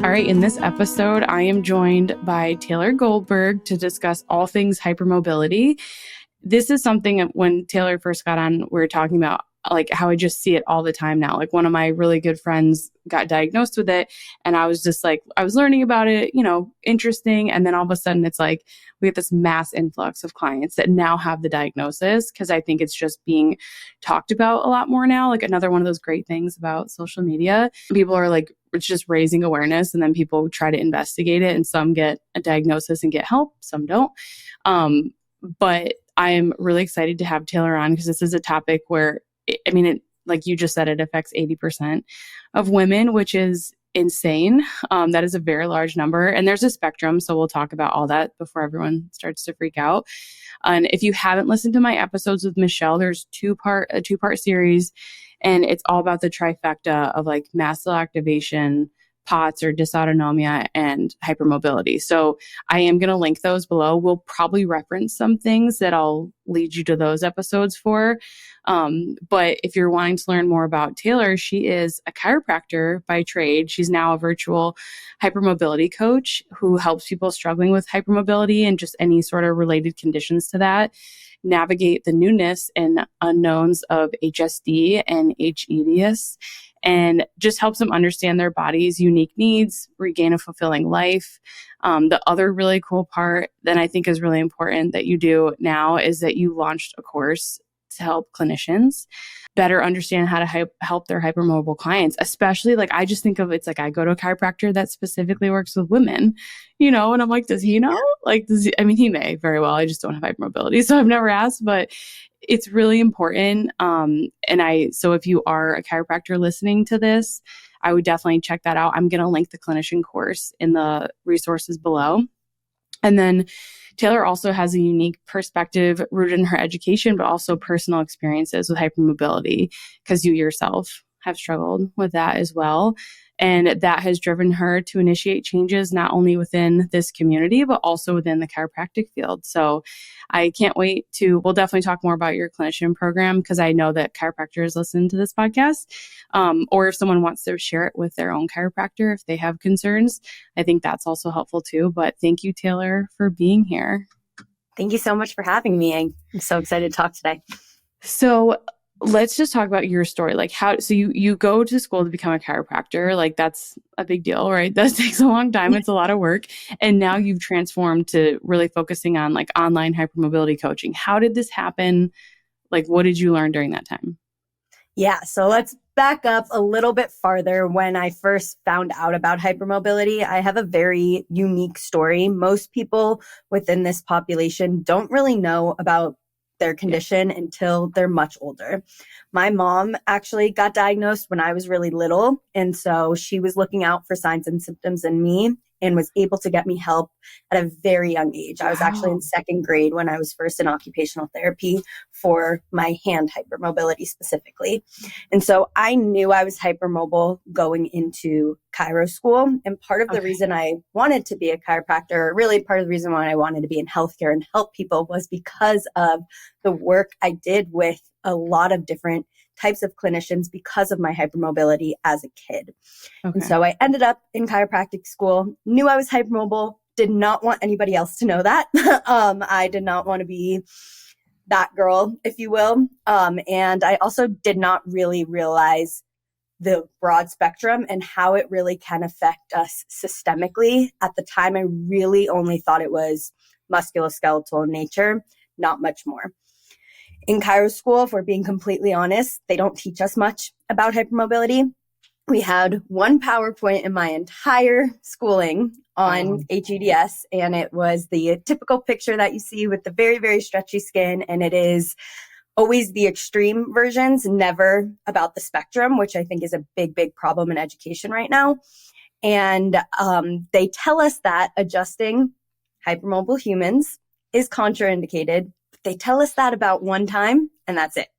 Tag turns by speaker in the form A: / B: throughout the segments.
A: All right, in this episode, I am joined by Taylor Goldberg to discuss all things hypermobility. This is something that when Taylor first got on, we were talking about like how I just see it all the time now. Like one of my really good friends got diagnosed with it, and I was just like, I was learning about it, interesting. And then all of a sudden it's like we get this mass influx of clients that now have the diagnosis because I think it's just being talked about a lot more now. Like another one of those great things about social media, people are like, it's just raising awareness, and then people try to investigate it, and some get a diagnosis and get help, some don't. But I'm really excited to have Taylor on because this is a topic where, like you just said, it affects 80% of women, which is insane. That is a very large number. And there's a spectrum. So we'll talk about all that before everyone starts to freak out. And if you haven't listened to my episodes with Michelle, there's a two-part series, and it's all about the trifecta of like mast cell activation, POTS or dysautonomia, and hypermobility. So I am going to link those below. We'll probably reference some things that I'll lead you to those episodes for. But if you're wanting to learn more about Taylor, she is a chiropractor by trade. She's now a virtual hypermobility coach who helps people struggling with hypermobility and just any sort of related conditions to that navigate the newness and unknowns of HSD and hEDS, and just helps them understand their body's unique needs, regain a fulfilling life. The other really cool part that I think is really important that you do now is that you launched a course to help clinicians better understand how to help their hypermobile clients, especially like I just think of it's like I go to a chiropractor that specifically works with women, and I'm like, does he know? Like, he may very well. I just don't have hypermobility, so I've never asked, but it's really important. So if you are a chiropractor listening to this, I would definitely check that out. I'm going to link the clinician course in the resources below. And then Taylor also has a unique perspective rooted in her education, but also personal experiences with hypermobility, because you yourself have struggled with that as well. And that has driven her to initiate changes not only within this community, but also within the chiropractic field. So I can't wait we'll definitely talk more about your clinician program, because I know that chiropractors listen to this podcast. Or if someone wants to share it with their own chiropractor, if they have concerns, I think that's also helppful too. But thank you, Taylor, for being here.
B: Thank you so much for having me. I'm so excited to talk today.
A: So let's just talk about your story. Like so you go to school to become a chiropractor. Like that's a big deal, right? That takes a long time. It's a lot of work. And now you've transformed to really focusing on like online hypermobility coaching. How did this happen? Like, what did you learn during that time?
B: Yeah. So let's back up a little bit farther. When I first found out about hypermobility, I have a very unique story. Most people within this population don't really know about their condition until they're much older. My mom actually got diagnosed when I was really little. And so she was looking out for signs and symptoms in me and was able to get me help at a very young age. I was actually in second grade when I was first in occupational therapy for my hand hypermobility specifically. And so I knew I was hypermobile going into chiro school. And part of the reason I wanted to be a chiropractor, really part of the reason why I wanted to be in healthcare and help people, was because of the work I did with a lot of different types of clinicians because of my hypermobility as a kid. And so I ended up in chiropractic school, knew I was hypermobile, did not want anybody else to know that. I did not want to be that girl, if you will. And I also did not really realize the broad spectrum and how it really can affect us systemically. At the time, I really only thought it was musculoskeletal in nature, not much more. In chiro school, if we're being completely honest, they don't teach us much about hypermobility. We had one PowerPoint in my entire schooling on hEDS, and it was the typical picture that you see with the very, very stretchy skin, and it is always the extreme versions, never about the spectrum, which I think is a big, big problem in education right now. And they tell us that adjusting hypermobile humans is contraindicated. They tell us that about one time, and that's it.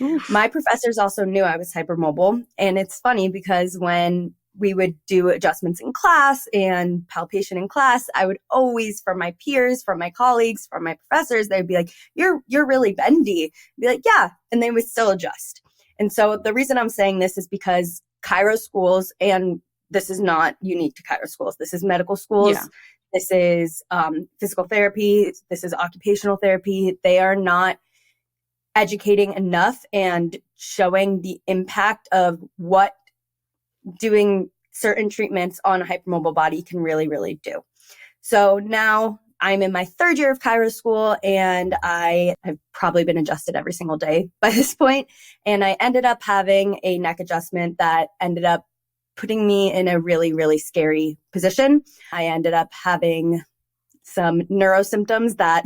B: Oof. My professors also knew I was hypermobile. And it's funny because when we would do adjustments in class and palpation in class, I would always, from my peers, from my colleagues, from my professors, they'd be like, you're really bendy. I'd be like, yeah. And they would still adjust. And so the reason I'm saying this is because chiro schools, and this is not unique to chiro schools. This is medical schools.
A: Yeah.
B: This is physical therapy. This is occupational therapy. They are not educating enough and showing the impact of what doing certain treatments on a hypermobile body can really, really do. So now I'm in my third year of chiro school, and I have probably been adjusted every single day by this point. And I ended up having a neck adjustment that ended up putting me in a really, really scary position. I ended up having some neuro symptoms that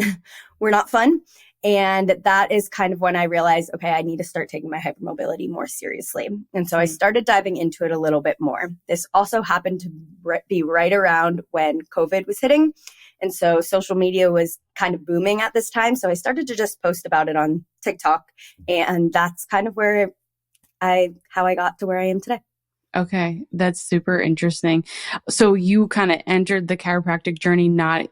B: were not fun. And that is kind of when I realized, okay, I need to start taking my hypermobility more seriously. And so I started diving into it a little bit more. This also happened to be right around when COVID was hitting. And so social media was kind of booming at this time. So I started to just post about it on TikTok. And that's kind of where how I got to where I am today.
A: Okay. That's super interesting. So you kind of entered the chiropractic journey not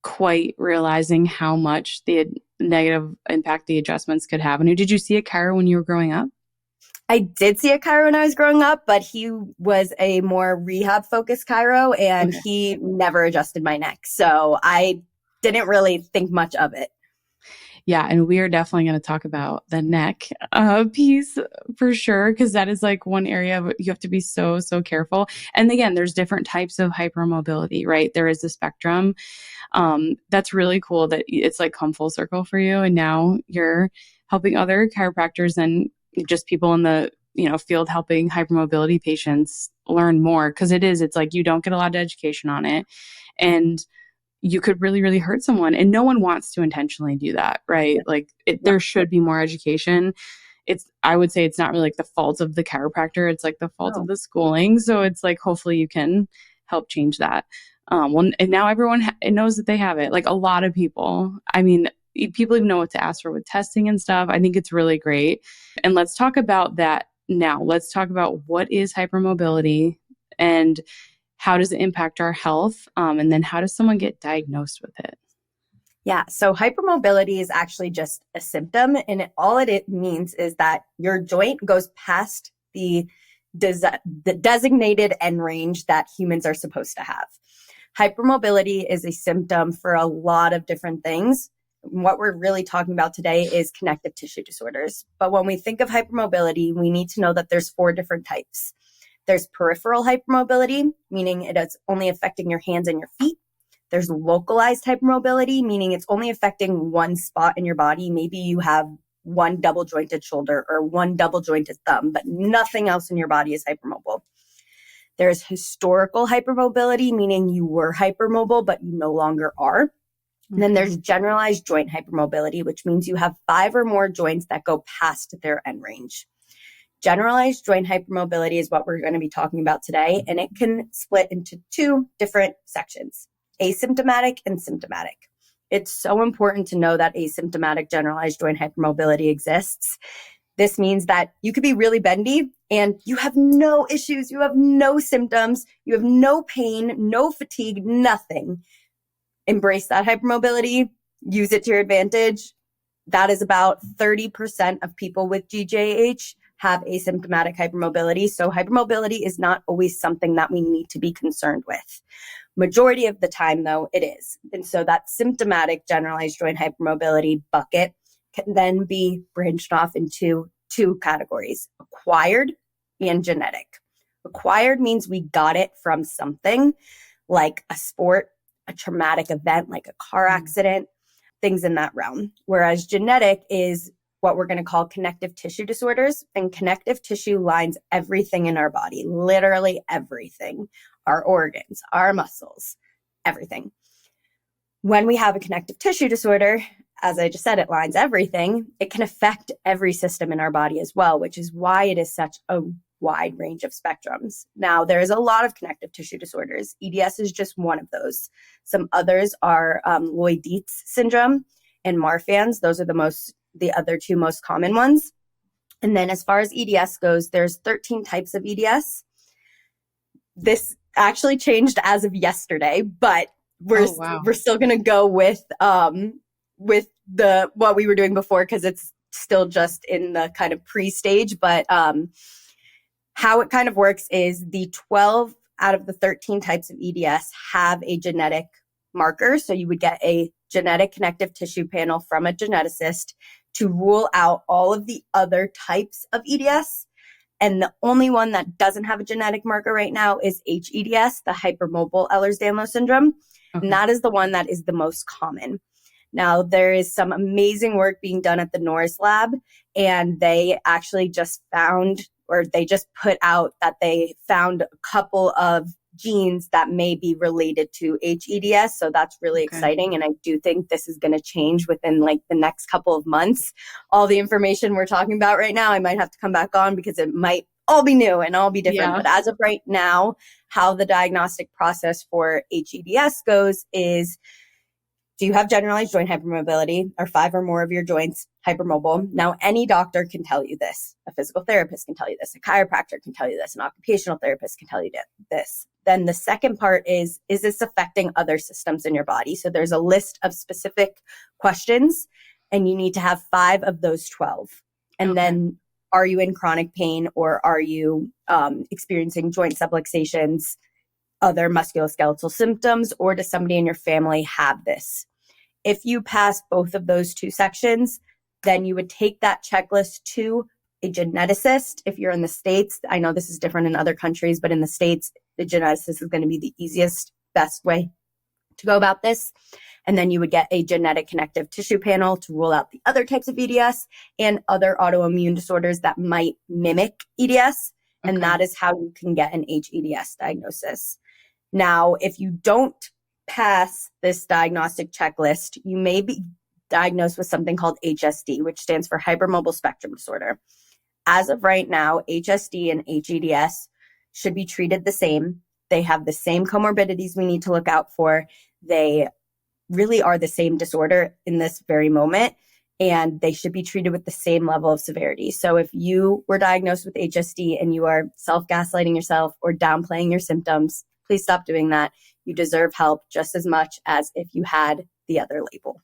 A: quite realizing how much the negative impact the adjustments could have. And did you see a chiro when you were growing up?
B: I did see a chiro when I was growing up, but he was a more rehab focused chiro, and he never adjusted my neck. So I didn't really think much of it.
A: Yeah. And we are definitely going to talk about the neck piece for sure, because that is like one area you have to be so, so careful. And again, there's different types of hypermobility, right? There is a spectrum. That's really cool that it's like come full circle for you. And now you're helping other chiropractors and just people in the, field helping hypermobility patients learn more. Cause it's like, you don't get a lot of education on it, and you could really, really hurt someone, and no one wants to intentionally do that. Right. Like there should be more education. I would say it's not really like the fault of the chiropractor. It's like the fault of the schooling. So it's like, hopefully you can help change that. And now everyone knows that they have it. Like a lot of people, people even know what to ask for with testing and stuff. I think it's really great. And let's talk about that now. Let's talk about what is hypermobility and how does it impact our health? And then how does someone get diagnosed with it?
B: Yeah. So hypermobility is actually just a symptom. And all it means is that your joint goes past the designated end range that humans are supposed to have. Hypermobility is a symptom for a lot of different things. What we're really talking about today is connective tissue disorders. But when we think of hypermobility, we need to know that there's 4 different types. There's peripheral hypermobility, meaning it is only affecting your hands and your feet. There's localized hypermobility, meaning it's only affecting one spot in your body. Maybe you have one double jointed shoulder or one double jointed thumb, but nothing else in your body is hypermobile. There's historical hypermobility, meaning you were hypermobile, but you no longer are. And then there's generalized joint hypermobility, which means you have 5 or more joints that go past their end range. Generalized joint hypermobility is what we're going to be talking about today, and it can split into 2 different sections, asymptomatic and symptomatic. It's so important to know that asymptomatic generalized joint hypermobility exists. This means that you could be really bendy and you have no issues, you have no symptoms, you have no pain, no fatigue, nothing. Embrace that hypermobility, use it to your advantage. That is about 30% of people with GJH have asymptomatic hypermobility. So hypermobility is not always something that we need to be concerned with. Majority of the time, though, it is. And so that symptomatic generalized joint hypermobility bucket can then be branched off into 2 categories, acquired and genetic. Acquired means we got it from something like a sport, a traumatic event like a car accident, things in that realm. Whereas genetic is what we're going to call connective tissue disorders. And connective tissue lines everything in our body, literally everything, our organs, our muscles, everything. When we have a connective tissue disorder, as I just said, it lines everything. It can affect every system in our body as well, which is why it is such a wide range of spectrums. Now, there is a lot of connective tissue disorders. EDS is just one of those. Some others are Lloyd-Dietz syndrome and Marfan's. Those are the other 2 most common ones. And then as far as EDS goes, there's 13 types of EDS. This actually changed as of yesterday, but we're still going to go with the what we were doing before because it's still just in the kind of pre-stage. But How it kind of works is the 12 out of the 13 types of EDS have a genetic marker. So you would get a genetic connective tissue panel from a geneticist to rule out all of the other types of EDS. And the only one that doesn't have a genetic marker right now is hEDS, the hypermobile Ehlers-Danlos syndrome.
A: Okay.
B: And that is the one that is the most common. Now, there is some amazing work being done at the Norris lab, and they actually just put out that they found a couple of genes that may be related to hEDS. So that's really exciting. And I do think this is going to change within like the next couple of months. All the information we're talking about right now, I might have to come back on because it might all be new and all be different.
A: Yeah.
B: But as of right now, how the diagnostic process for hEDS goes is, do you have generalized joint hypermobility? Are 5 or more of your joints hypermobile? Now, any doctor can tell you this. A physical therapist can tell you this. A chiropractor can tell you this. An occupational therapist can tell you this. Then the second part is this affecting other systems in your body? So there's a list of specific questions, and you need to have 5 of those 12. And then, are you in chronic pain, or are you experiencing joint subluxations, other musculoskeletal symptoms, or does somebody in your family have this? If you pass both of those 2 sections, then you would take that checklist to a geneticist. If you're in the States, I know this is different in other countries, but in the States, the geneticist is going to be the easiest, best way to go about this. And then you would get a genetic connective tissue panel to rule out the other types of EDS and other autoimmune disorders that might mimic EDS. And that is how you can get an hEDS diagnosis. Now, if you don't pass this diagnostic checklist, you may be diagnosed with something called HSD, which stands for hypermobile spectrum disorder. As of right now, HSD and hEDS should be treated the same. They have the same comorbidities we need to look out for. They really are the same disorder in this very moment, and they should be treated with the same level of severity. So if you were diagnosed with HSD and you are self-gaslighting yourself or downplaying your symptoms, please stop doing that. You deserve help just as much as if you had the other label.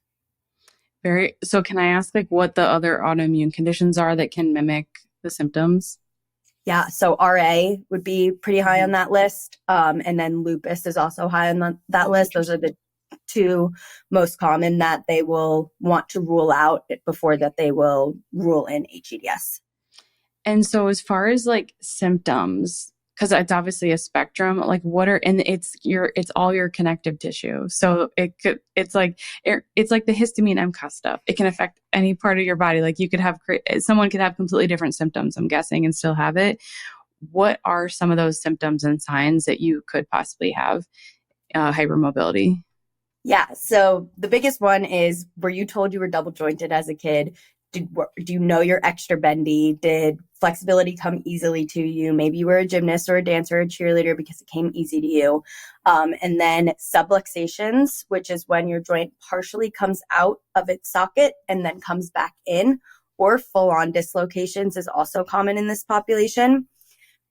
A: So can I ask like what the other autoimmune conditions are that can mimic the symptoms?
B: Yeah, so RA would be pretty high on that list. And then lupus is also high on that list. Those are the 2 most common that they will want to rule out before that they will rule in hEDS.
A: And so as far as like symptoms, because it's obviously a spectrum, like it's all your connective tissue. So it's like the histamine MCAS stuff. It can affect any part of your body. Like someone could have completely different symptoms, I'm guessing, and still have it. What are some of those symptoms and signs that you could possibly have hypermobility?
B: Yeah. So the biggest one is, were you told you were double jointed as a kid? Do you know you're extra bendy? Did flexibility come easily to you? Maybe you were a gymnast or a dancer or a cheerleader because it came easy to you. And then subluxations, which is when your joint partially comes out of its socket and then comes back in, or full-on dislocations is also common in this population.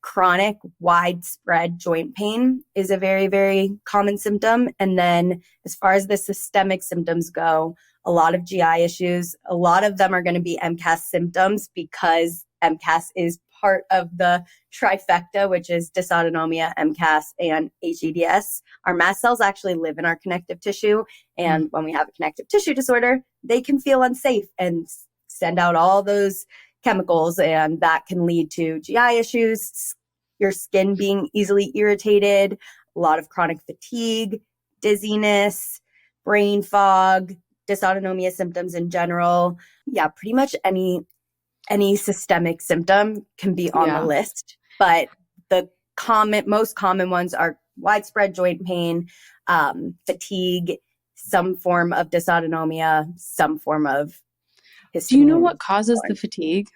B: Chronic widespread joint pain is a very, very common symptom. And then as far as the systemic symptoms go, a lot of GI issues, a lot of them are going to be MCAS symptoms because MCAS is part of the trifecta, which is dysautonomia, MCAS, and hEDS. Our mast cells actually live in our connective tissue. And when we have a connective tissue disorder, they can feel unsafe and send out all those chemicals, and that can lead to GI issues, your skin being easily irritated, a lot of chronic fatigue, dizziness, brain fog, dysautonomia symptoms in general. Yeah, pretty much any systemic symptom can be on the list, but the most common ones are widespread joint pain, fatigue, some form of dysautonomia, some form of histamine.
A: Do you know what causes the fatigue?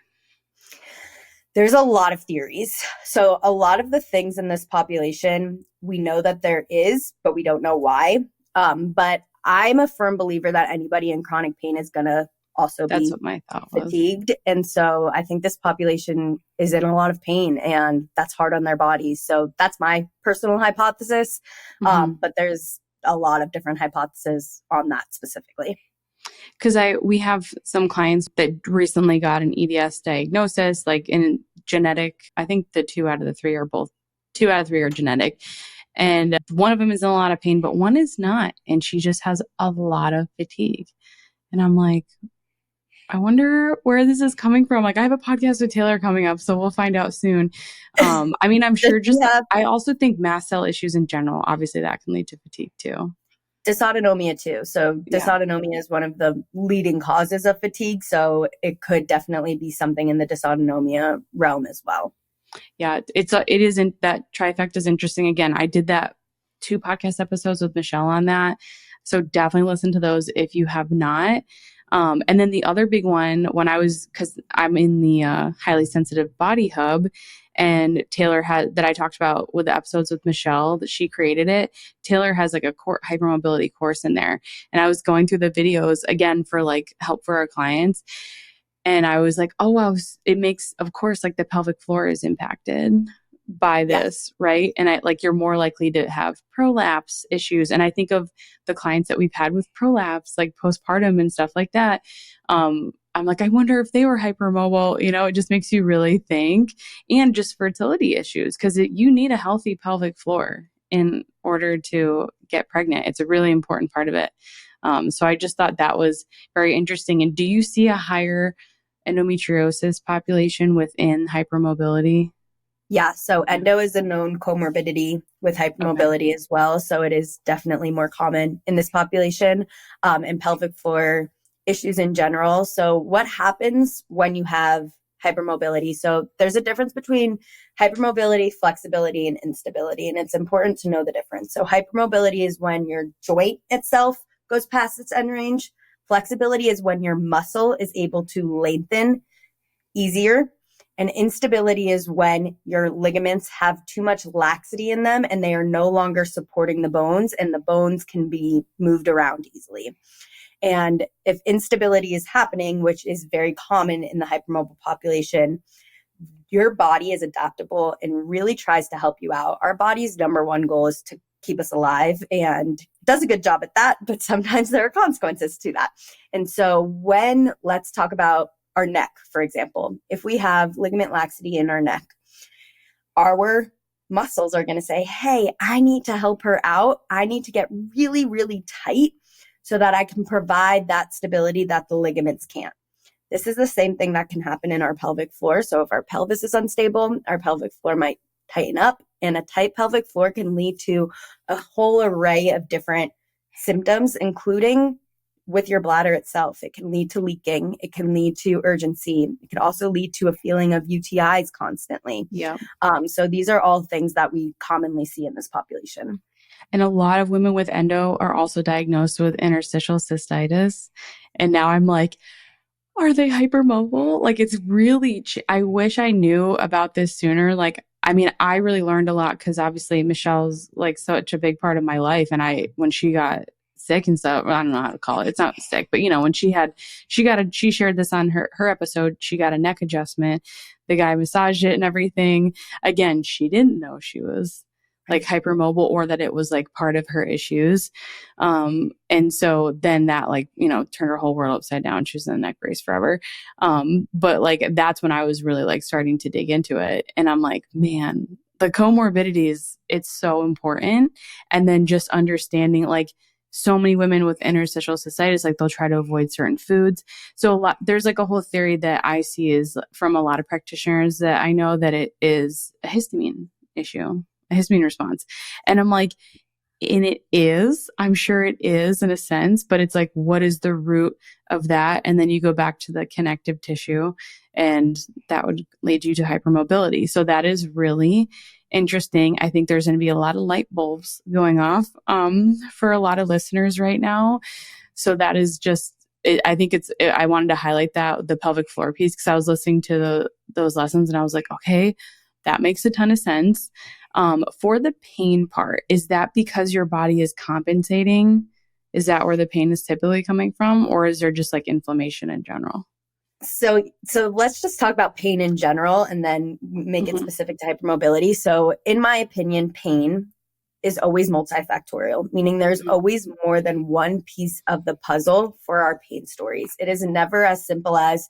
B: There's a lot of theories. So a lot of the things in this population, we know that there is, but we don't know why. But I'm a firm believer that anybody in chronic pain is going to also be
A: what my thought was.
B: Fatigued. And so I think this population is in a lot of pain, and that's hard on their bodies. So that's my personal hypothesis. But there's a lot of different hypotheses on that specifically.
A: Because we have some clients that recently got an EDS diagnosis, like in genetic. I think the two out of three are genetic. And one of them is in a lot of pain, but one is not. And she just has a lot of fatigue. And I'm like, I wonder where this is coming from. Like, I have a podcast with Taylor coming up, so we'll find out soon. I mean, I'm sure I also think mast cell issues in general, obviously that can lead to fatigue too.
B: Dysautonomia too. So dysautonomia is one of the leading causes of fatigue. So it could definitely be something in the dysautonomia realm as well.
A: Yeah, it isn't that trifecta is interesting. Again, I did that 2 podcast episodes with Michelle on that. So definitely listen to those if you have not. And then the other big one because I'm in the highly sensitive body hub, and Taylor that I talked about with the episodes with Michelle, that she created it. Taylor has like a hypermobility course in there. And I was going through the videos again for like help for our clients. And I was like, oh, wow, it makes, of course, like the pelvic floor is impacted by this, right? And you're more likely to have prolapse issues. And I think of the clients that we've had with prolapse, like postpartum and stuff like that. I'm like, I wonder if they were hypermobile. It just makes you really think. And just fertility issues, because you need a healthy pelvic floor in order to get pregnant. It's a really important part of it. So I just thought that was very interesting. And do you see a higher endometriosis population within hypermobility?
B: Yeah. So endo is a known comorbidity with hypermobility as well. So it is definitely more common in this population, and pelvic floor issues in general. So what happens when you have hypermobility? So there's a difference between hypermobility, flexibility, and instability. And it's important to know the difference. So hypermobility is when your joint itself goes past its end range. Flexibility is when your muscle is able to lengthen easier. And instability is when your ligaments have too much laxity in them and they are no longer supporting the bones, and the bones can be moved around easily. And if instability is happening, which is very common in the hypermobile population, your body is adaptable and really tries to help you out. Our body's number one goal is to keep us alive, and does a good job at that, but sometimes there are consequences to that. And so let's talk about our neck, for example. If we have ligament laxity in our neck, our muscles are going to say, hey, I need to help her out. I need to get really, really tight so that I can provide that stability that the ligaments can't. This is the same thing that can happen in our pelvic floor. So if our pelvis is unstable, our pelvic floor might tighten up, and a tight pelvic floor can lead to a whole array of different symptoms, including with your bladder itself. It can lead to leaking. It can lead to urgency. It can also lead to a feeling of UTIs constantly.
A: Yeah.
B: So these are all things that we commonly see in this population.
A: And a lot of women with endo are also diagnosed with interstitial cystitis. And now I'm like, are they hypermobile? Like, it's really, I wish I knew about this sooner. Like, I mean, I really learned a lot because obviously Michelle's like such a big part of my life. And when she got sick and stuff, I don't know how to call it. It's not sick, but when she shared this on her episode, she got a neck adjustment. The guy massaged it and everything. Again, she didn't know she was like hypermobile or that it was like part of her issues. And so then that turned her whole world upside down. She was in a neck brace forever. But like, that's when I was really like starting to dig into it. And I'm like, man, the comorbidities, it's so important. And then just understanding like, so many women with interstitial cystitis, like they'll try to avoid certain foods. So there's like a whole theory that I see is from a lot of practitioners that I know that it is a histamine issue, a histamine response. And I'm like, and it is, I'm sure it is in a sense, but it's like, what is the root of that? And then you go back to the connective tissue, and that would lead you to hypermobility. So that is really interesting. I think there's going to be a lot of light bulbs going off for a lot of listeners right now. So that is just, I think I wanted to highlight that, the pelvic floor piece, because I was listening to those lessons and I was like, okay, that makes a ton of sense. For the pain part, is that because your body is compensating? Is that where the pain is typically coming from? Or is there just like inflammation in general?
B: So let's just talk about pain in general and then make it specific to hypermobility. So in my opinion, pain is always multifactorial, meaning there's always more than one piece of the puzzle for our pain stories. It is never as simple as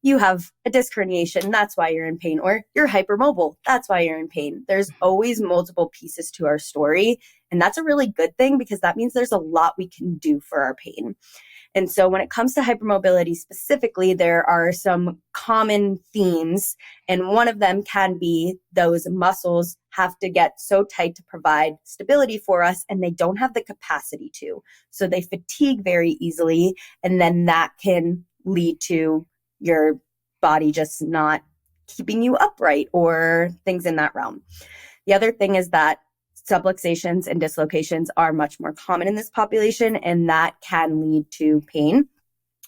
B: you have a disc herniation, that's why you're in pain, or you're hypermobile, that's why you're in pain. There's always multiple pieces to our story. And that's a really good thing because that means there's a lot we can do for our pain. And so when it comes to hypermobility specifically, there are some common themes. And one of them can be those muscles have to get so tight to provide stability for us, and they don't have the capacity to. So they fatigue very easily. And then that can lead to your body just not keeping you upright or things in that realm. The other thing is that subluxations and dislocations are much more common in this population, and that can lead to pain.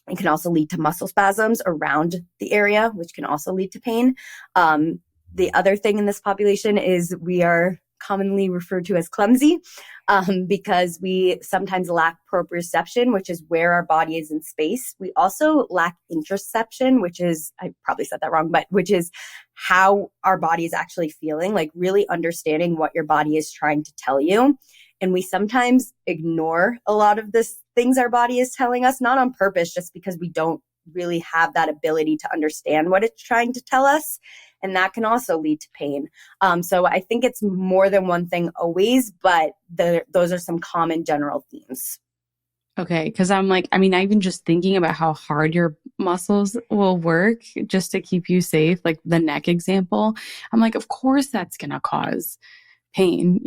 B: It can also lead to muscle spasms around the area, which can also lead to pain. The other thing in this population is we are commonly referred to as clumsy because we sometimes lack proprioception, which is where our body is in space. We also lack interoception, which is, I probably said that wrong, but which is how our body is actually feeling, like really understanding what your body is trying to tell you. And we sometimes ignore a lot of this things our body is telling us, not on purpose, just because we don't really have that ability to understand what it's trying to tell us. And that can also lead to pain. So I think it's more than one thing always, but those are some common general themes.
A: Okay. Because I'm like, I mean, even just thinking about how hard your muscles will work just to keep you safe, like the neck example, I'm like, of course that's going to cause pain,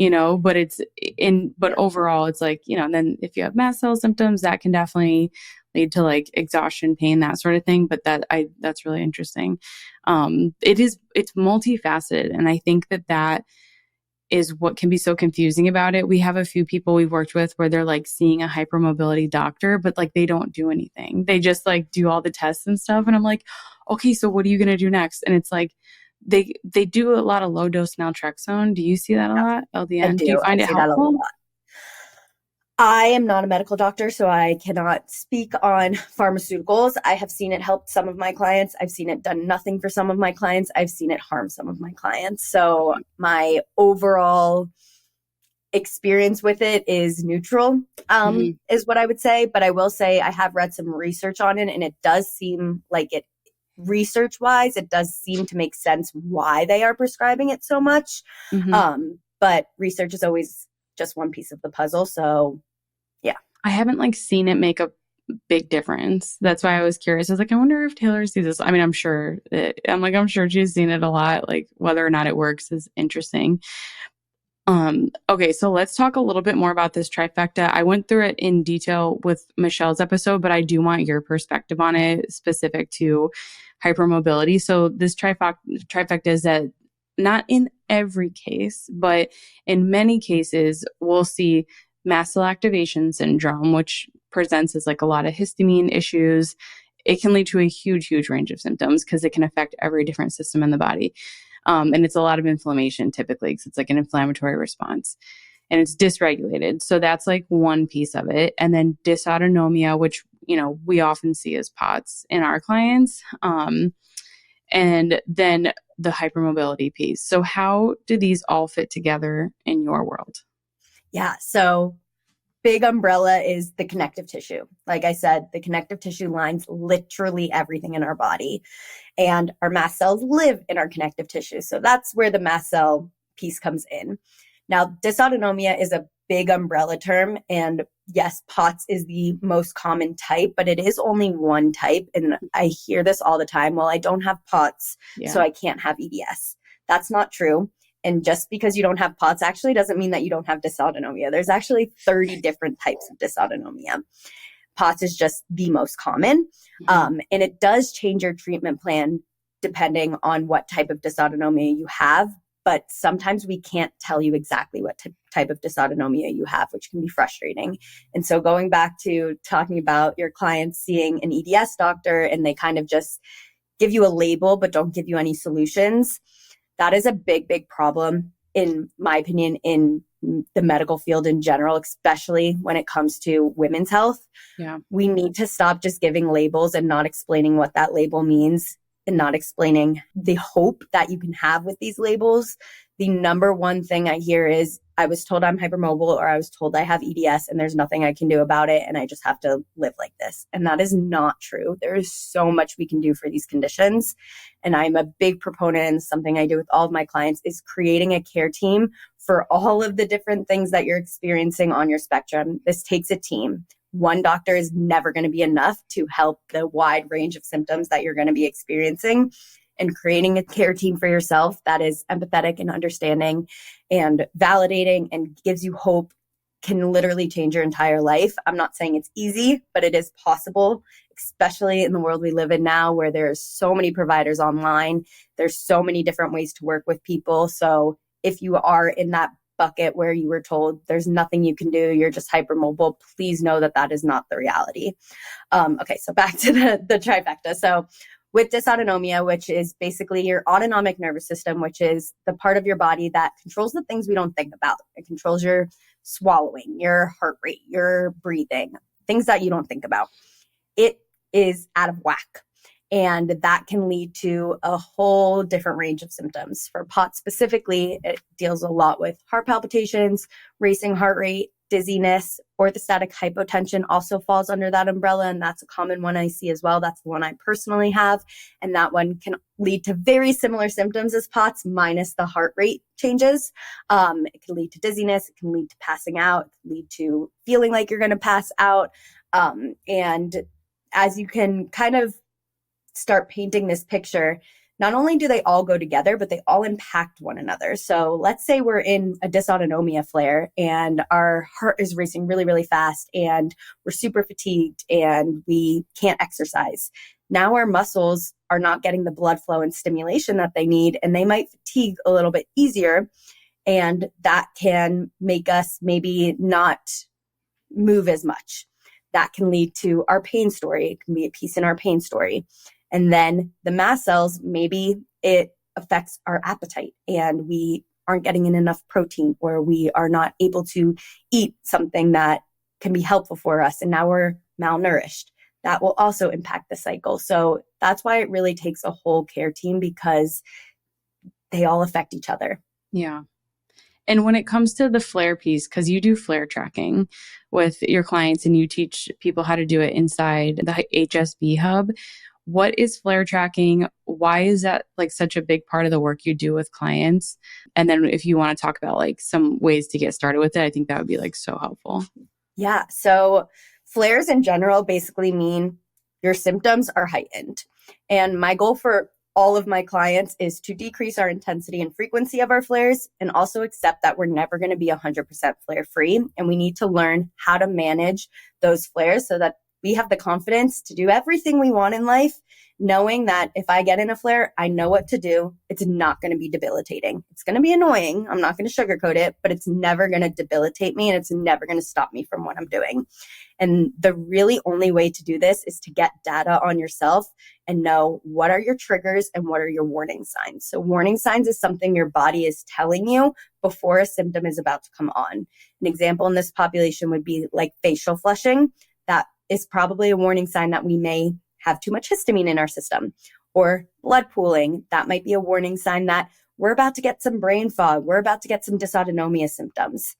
A: but overall it's like, and then if you have mast cell symptoms, that can definitely lead to like exhaustion, pain, that sort of thing. But that's really interesting. It's multifaceted. And I think that is what can be so confusing about it. We have a few people we've worked with where they're like seeing a hypermobility doctor, but like they don't do anything. They just like do all the tests and stuff. And I'm like, okay, so what are you going to do next? And it's like, they do a lot of low dose naltrexone. Do you see that a lot? LDN?
B: I do.
A: You find it helpful?
B: I am not a medical doctor, so I cannot speak on pharmaceuticals. I have seen it help some of my clients. I've seen it done nothing for some of my clients. I've seen it harm some of my clients. So my overall experience with it is neutral, is what I would say. But I will say I have read some research on it, and it does seem like it, research-wise, it does seem to make sense why they are prescribing it so much. But research is always just one piece of the puzzle. So yeah.
A: I haven't like seen it make a big difference. That's why I was curious. I was like, I wonder if Taylor sees this. I mean, I'm sure she's seen it a lot. Like whether or not it works is interesting. Okay, so let's talk a little bit more about this trifecta. I went through it in detail with Michelle's episode, but I do want your perspective on it specific to hypermobility. So this trifecta is that not in every case, but in many cases, we'll see mast cell activation syndrome, which presents as like a lot of histamine issues. It can lead to a huge, huge range of symptoms because it can affect every different system in the body. And it's a lot of inflammation typically because it's like an inflammatory response and it's dysregulated. So that's like one piece of it. And then dysautonomia, which, we often see as POTS in our clients. And then the hypermobility piece. So how do these all fit together in your world?
B: Yeah. So big umbrella is the connective tissue. Like I said, the connective tissue lines literally everything in our body, and our mast cells live in our connective tissue. So that's where the mast cell piece comes in. Now, dysautonomia is a big umbrella term, and yes, POTS is the most common type, but it is only one type. And I hear this all the time. Well, I don't have POTS, so I can't have EDS. That's not true. And just because you don't have POTS actually doesn't mean that you don't have dysautonomia. There's actually 30 different types of dysautonomia. POTS is just the most common. And it does change your treatment plan depending on what type of dysautonomia you have. But sometimes we can't tell you exactly what type of dysautonomia you have, which can be frustrating. And so going back to talking about your clients seeing an EDS doctor and they kind of just give you a label, but don't give you any solutions, that is a big, big problem, in my opinion, in the medical field in general, especially when it comes to women's health.
A: Yeah.
B: We need to stop just giving labels and not explaining what that label means and not explaining the hope that you can have with these labels. The number one thing I hear is, I was told I'm hypermobile, or I was told I have EDS and there's nothing I can do about it and I just have to live like this. And that is not true. There is so much we can do for these conditions. And I'm a big proponent, and something I do with all of my clients is creating a care team for all of the different things that you're experiencing on your spectrum. This takes a team. One doctor is never going to be enough to help the wide range of symptoms that you're going to be experiencing. And creating a care team for yourself that is empathetic and understanding and validating and gives you hope can literally change your entire life. I'm not saying it's easy, but it is possible, especially in the world we live in now, where there's so many providers online. There's so many different ways to work with people. So if you are in that bucket where you were told there's nothing you can do, you're just hypermobile, please know that that is not the reality. Okay, so back to the trifecta. So with dysautonomia, which is basically your autonomic nervous system, which is the part of your body that controls the things we don't think about. It controls your swallowing, your heart rate, your breathing, things that you don't think about. It is out of whack. And that can lead to a whole different range of symptoms. For POTS specifically, it deals a lot with heart palpitations, racing heart rate, dizziness. Orthostatic hypotension also falls under that umbrella, and that's a common one I see as well. That's the one I personally have, and that one can lead to very similar symptoms as POTS, minus the heart rate changes. It can lead to dizziness, it can lead to passing out, it can lead to feeling like you're going to pass out. And as you can kind of start painting this picture, not only do they all go together, but they all impact one another. So let's say we're in a dysautonomia flare and our heart is racing really, really fast and we're super fatigued and we can't exercise. Now our muscles are not getting the blood flow and stimulation that they need, and they might fatigue a little bit easier. And that can make us maybe not move as much. That can lead to our pain story. It can be a piece in our pain story. And then the mast cells, maybe it affects our appetite and we aren't getting in enough protein, or we are not able to eat something that can be helpful for us. And now we're malnourished. That will also impact the cycle. So that's why it really takes a whole care team, because they all affect each other.
A: Yeah. And when it comes to the flare piece, because you do flare tracking with your clients and you teach people how to do it inside the HSB hub, what is flare tracking? Why is that like such a big part of the work you do with clients? And then if you want to talk about like some ways to get started with it, I think that would be like so helpful.
B: Yeah. So flares in general basically mean your symptoms are heightened. And my goal for all of my clients is to decrease our intensity and frequency of our flares, and also accept that we're never going to be 100% flare free. And we need to learn how to manage those flares so that we have the confidence to do everything we want in life, knowing that if I get in a flare, I know what to do. It's not going to be debilitating. It's going to be annoying. I'm not going to sugarcoat it, but it's never going to debilitate me, and it's never going to stop me from what I'm doing. And the really only way to do this is to get data on yourself and know what are your triggers and what are your warning signs. So warning signs is something your body is telling you before a symptom is about to come on. An example in this population would be like facial flushing. That is probably a warning sign that we may have too much histamine in our system. Or blood pooling, that might be a warning sign that we're about to get some brain fog, we're about to get some dysautonomia symptoms.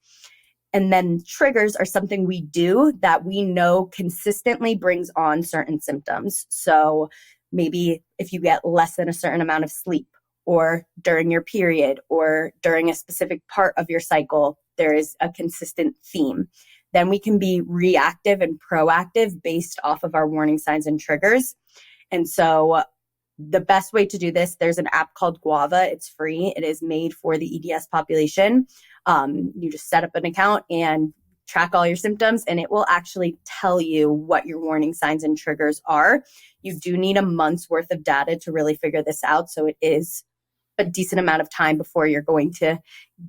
B: And then triggers are something we do that we know consistently brings on certain symptoms. So maybe if you get less than a certain amount of sleep, or during your period, or during a specific part of your cycle, there is a consistent theme. Then we can be reactive and proactive based off of our warning signs and triggers. And so the best way to do this, there's an app called Guava. It's free. It is made for the EDS population. You just set up an account and track all your symptoms, and it will actually tell you what your warning signs and triggers are. You do need a month's worth of data to really figure this out. So it is a decent amount of time before you're going to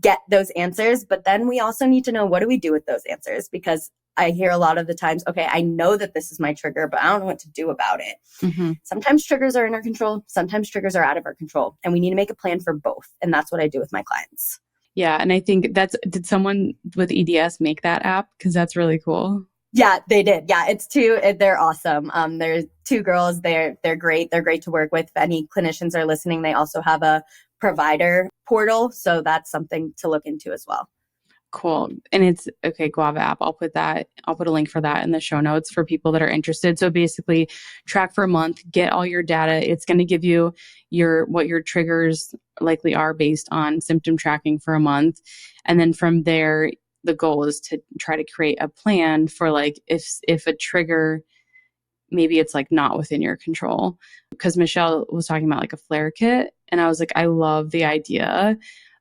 B: get those answers. But then we also need to know, what do we do with those answers? Because I hear a lot of the times, okay, I know that this is my trigger, but I don't know what to do about it. Mm-hmm. Sometimes triggers are in our control. Sometimes triggers are out of our control. And we need to make a plan for both. And that's what I do with my clients.
A: Yeah. And I think did someone with EDS make that app? Because that's really cool.
B: Yeah, they did. Yeah, they're awesome. There's two girls. They're great. They're great to work with. If any clinicians are listening, they also have a provider portal. So that's something to look into as well.
A: Cool. And it's okay, Guava app. I'll put a link for that in the show notes for people that are interested. So basically track for a month, get all your data. It's going to give you what your triggers likely are based on symptom tracking for a month. And then from there, the goal is to try to create a plan for like, if a trigger, maybe it's like not within your control. Because Michelle was talking about like a flare kit. And I was like, I love the idea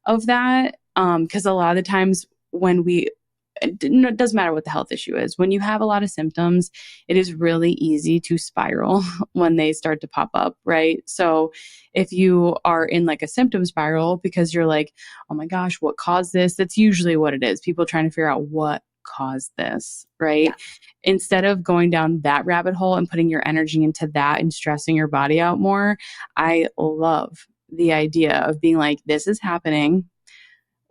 A: of that. Because a lot of the times it doesn't matter what the health issue is. When you have a lot of symptoms, it is really easy to spiral when they start to pop up, right? So if you are in like a symptom spiral because you're like, oh my gosh, what caused this? That's usually what it is. People trying to figure out what caused this, right?
B: Yeah.
A: Instead of going down that rabbit hole and putting your energy into that and stressing your body out more, I love the idea of being like, this is happening,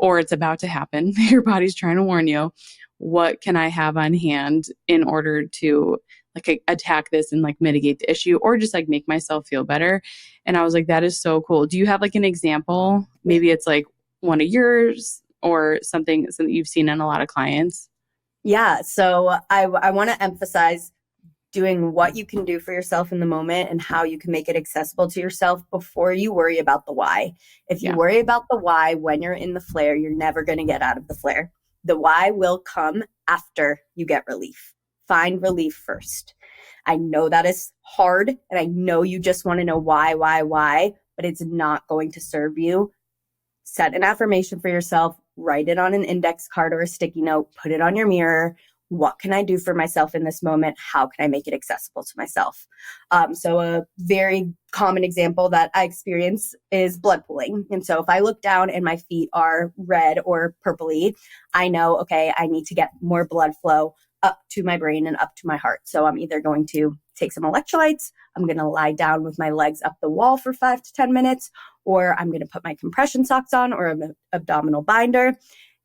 A: or it's about to happen. Your body's trying to warn you. What can I have on hand in order to like attack this and like mitigate the issue, or just like make myself feel better? And I was like, that is so cool. Do you have like an example? Maybe it's like one of yours or something you've seen in a lot of clients.
B: Yeah. So I want to emphasize doing what you can do for yourself in the moment and how you can make it accessible to yourself before you worry about the why. If you worry about the why when you're in the flare, you're never going to get out of the flare. The why will come after you get relief. Find relief first. I know that is hard, and I know you just want to know why, but it's not going to serve you. Set an affirmation for yourself, write it on an index card or a sticky note, put it on your mirror. What can I do for myself in this moment? How can I make it accessible to myself? So a very common example that I experience is blood pooling. And so if I look down and my feet are red or purpley, I know, okay, I need to get more blood flow up to my brain and up to my heart. So I'm either going to take some electrolytes, I'm going to lie down with my legs up the wall for 5 to 10 minutes, or I'm going to put my compression socks on or an abdominal binder.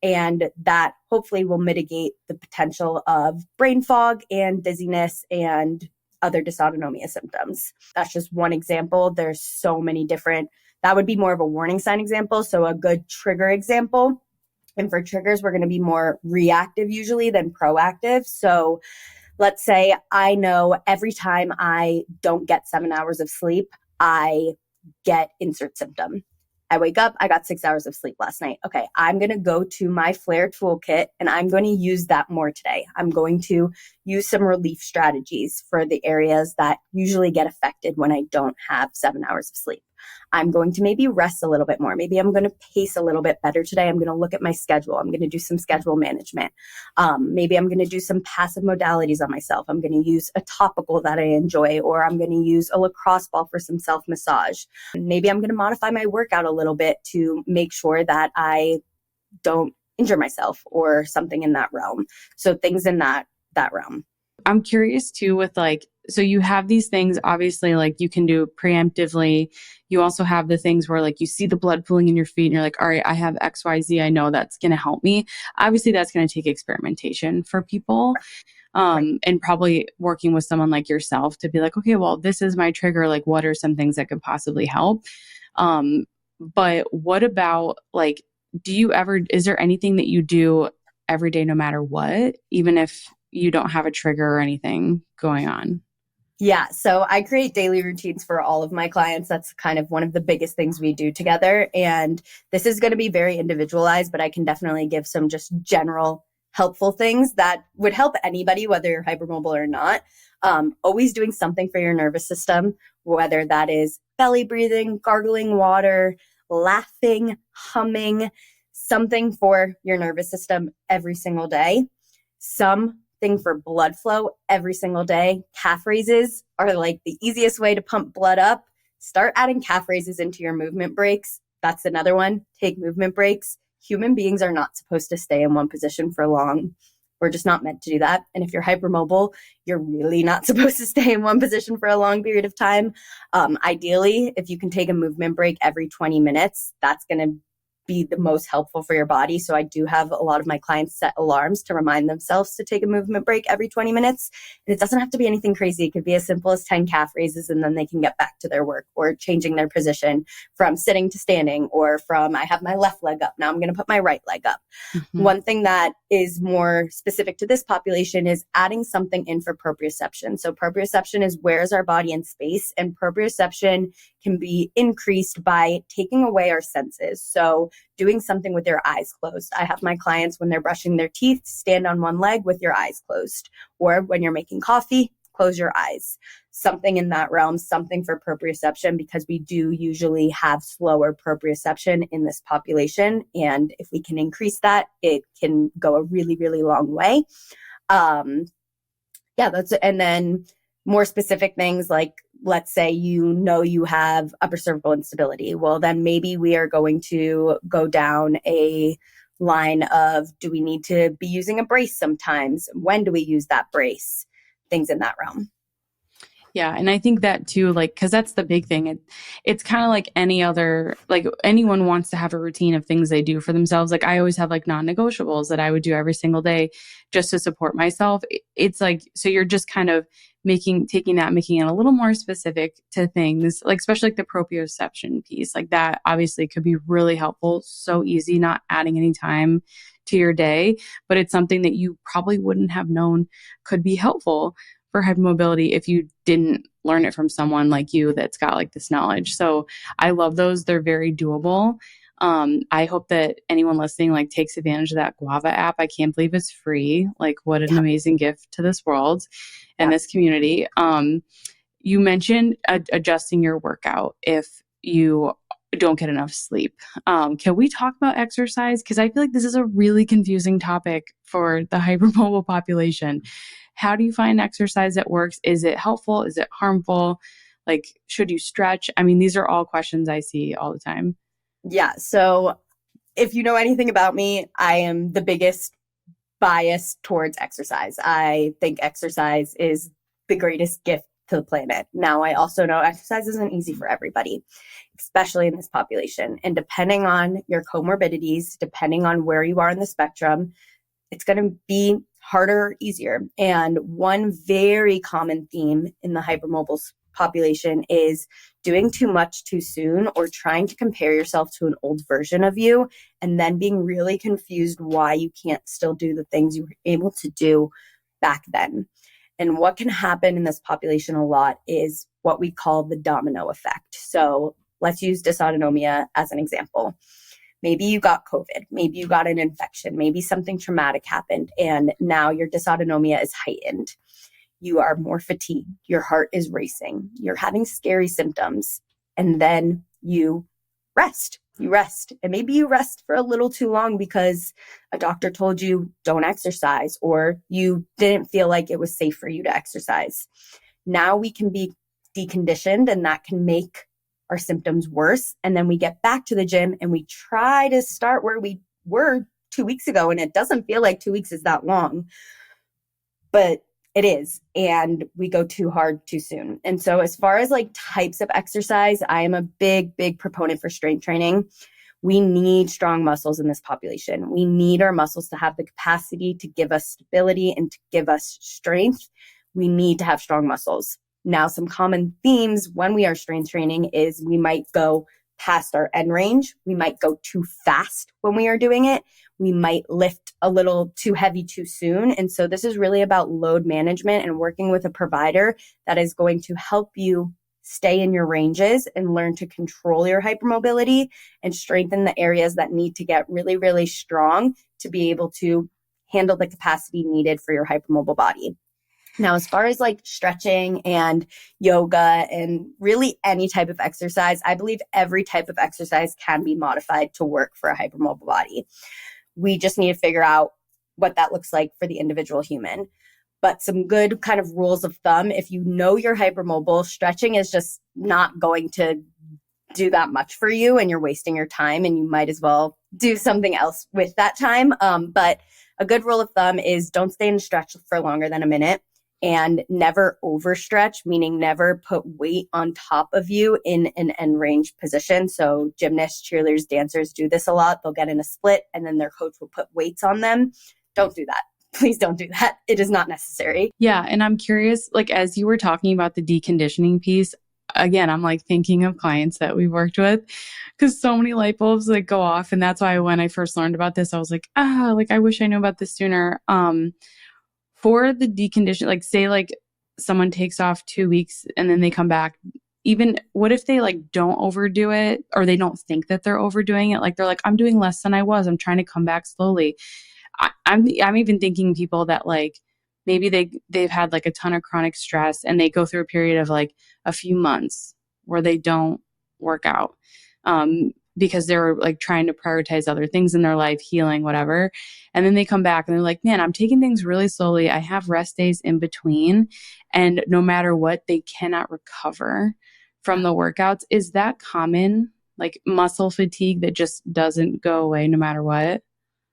B: And that hopefully will mitigate the potential of brain fog and dizziness and other dysautonomia symptoms. That's just one example. There's so many different, that would be more of a warning sign example. So a good trigger example. And for triggers, we're going to be more reactive usually than proactive. So let's say I know every time I don't get 7 hours of sleep, I get insert symptom. I wake up, I got 6 hours of sleep last night. Okay, I'm going to go to my flare toolkit and I'm going to use that more today. I'm going to use some relief strategies for the areas that usually get affected when I don't have 7 hours of sleep. I'm going to maybe rest a little bit more. Maybe I'm going to pace a little bit better today. I'm going to look at my schedule. I'm going to do some schedule management. Maybe I'm going to do some passive modalities on myself. I'm going to use a topical that I enjoy, or I'm going to use a lacrosse ball for some self-massage. Maybe I'm going to modify my workout a little bit to make sure that I don't injure myself or something in that realm. So things in that realm.
A: I'm curious too with like, so you have these things, obviously, like you can do preemptively. You also have the things where like you see the blood pooling in your feet and you're like, all right, I have XYZ. I know that's going to help me. Obviously, that's going to take experimentation for people. And probably working with someone like yourself to be like, okay, well, this is my trigger. Like, what are some things that could possibly help? But what about like, is there anything that you do every day, no matter what, even if you don't have a trigger or anything going on?
B: Yeah. So I create daily routines for all of my clients. That's kind of one of the biggest things we do together. And this is going to be very individualized, but I can definitely give some just general helpful things that would help anybody, whether you're hypermobile or not. Always doing something for your nervous system, whether that is belly breathing, gargling water, laughing, humming, something for your nervous system every single day. Something for blood flow every single day. Calf raises are like the easiest way to pump blood up. Start adding calf raises into your movement breaks. That's another one. Take movement breaks. Human beings are not supposed to stay in one position for long. We're just not meant to do that. And if you're hypermobile, you're really not supposed to stay in one position for a long period of time. Ideally, if you can take a movement break every 20 minutes, that's going to be the most helpful for your body. So I do have a lot of my clients set alarms to remind themselves to take a movement break every 20 minutes. And it doesn't have to be anything crazy. It could be as simple as 10 calf raises, and then they can get back to their work, or changing their position from sitting to standing, or from I have my left leg up, now I'm going to put my right leg up.
A: Mm-hmm.
B: One thing that is more specific to this population is adding something in for proprioception. So proprioception is where's our body in space, and proprioception can be increased by taking away our senses. So doing something with your eyes closed. I have my clients, when they're brushing their teeth, stand on one leg with your eyes closed. Or when you're making coffee, close your eyes. Something in that realm, something for proprioception, because we do usually have slower proprioception in this population. And if we can increase that, it can go a really, really long way. And then more specific things like, let's say you have upper cervical instability. Well, then maybe we are going to go down a line of, do we need to be using a brace sometimes? When do we use that brace? Things in that realm.
A: Yeah. And I think that too, like, cause that's the big thing. It's kind of like any other, like anyone wants to have a routine of things they do for themselves. Like I always have like non-negotiables that I would do every single day just to support myself. It's like, so you're just kind of making it a little more specific to things, like especially like the proprioception piece, like that obviously could be really helpful. So easy, not adding any time to your day, but it's something that you probably wouldn't have known could be helpful for hypermobility if you didn't learn it from someone like you that's got like this knowledge. So I love those. They're very doable. I hope that anyone listening like takes advantage of that Guava app. I can't believe it's free. Like what an amazing gift to this world and this community. You mentioned adjusting your workout if you don't get enough sleep. Can we talk about exercise? Because I feel like this is a really confusing topic for the hypermobile population. How do you find exercise that works? Is it helpful? Is it harmful? Like, should you stretch? I mean, these are all questions I see all the time.
B: Yeah. So if you know anything about me, I am the biggest bias towards exercise. I think exercise is the greatest gift to the planet. Now, I also know exercise isn't easy for everybody, especially in this population. And depending on your comorbidities, depending on where you are in the spectrum, it's going to be harder or easier. And one very common theme in the hypermobile population is doing too much too soon, or trying to compare yourself to an old version of you, and then being really confused why you can't still do the things you were able to do back then. And what can happen in this population a lot is what we call the domino effect. So let's use dysautonomia as an example. Maybe you got COVID, maybe you got an infection, maybe something traumatic happened, and now your dysautonomia is heightened. You are more fatigued, your heart is racing, you're having scary symptoms, and then you rest. And maybe you rest for a little too long because a doctor told you don't exercise, or you didn't feel like it was safe for you to exercise. Now we can be deconditioned, and that can make our symptoms worse. And then we get back to the gym and we try to start where we were 2 weeks ago. And it doesn't feel like 2 weeks is that long, but it is. And we go too hard too soon. And so as far as like types of exercise, I am a big, big proponent for strength training. We need strong muscles in this population. We need our muscles to have the capacity to give us stability and to give us strength. We need to have strong muscles. Now, some common themes when we are strength training is we might go past our end range. We might go too fast when we are doing it. We might lift a little too heavy too soon. And so this is really about load management and working with a provider that is going to help you stay in your ranges and learn to control your hypermobility and strengthen the areas that need to get really, really strong to be able to handle the capacity needed for your hypermobile body. Now, as far as like stretching and yoga and really any type of exercise, I believe every type of exercise can be modified to work for a hypermobile body. We just need to figure out what that looks like for the individual human. But some good kind of rules of thumb, if you know you're hypermobile, stretching is just not going to do that much for you, and you're wasting your time, and you might as well do something else with that time. But a good rule of thumb is don't stay in a stretch for longer than a minute. and never overstretch, meaning never put weight on top of you in an end range position. So gymnasts, cheerleaders, dancers do this a lot. They'll get in a split and then their coach will put weights on them. Don't do that. Please don't do that. It is not necessary.
A: Yeah. And I'm curious, like, as you were talking about the deconditioning piece, again, I'm like thinking of clients that we've worked with because so many light bulbs like go off. And that's why when I first learned about this, I was like, like, I wish I knew about this sooner. For the decondition, like say like someone takes off 2 weeks and then they come back, even what if they like don't overdo it or they don't think that they're overdoing it? Like they're like, I'm doing less than I was. I'm trying to come back slowly. I'm even thinking people that like maybe they've had like a ton of chronic stress and they go through a period of like a few months where they don't work out because they're like trying to prioritize other things in their life, healing, whatever. And then they come back and they're like, man, I'm taking things really slowly. I have rest days in between. And no matter what, they cannot recover from the workouts. Is that common? Like muscle fatigue that just doesn't go away no matter what?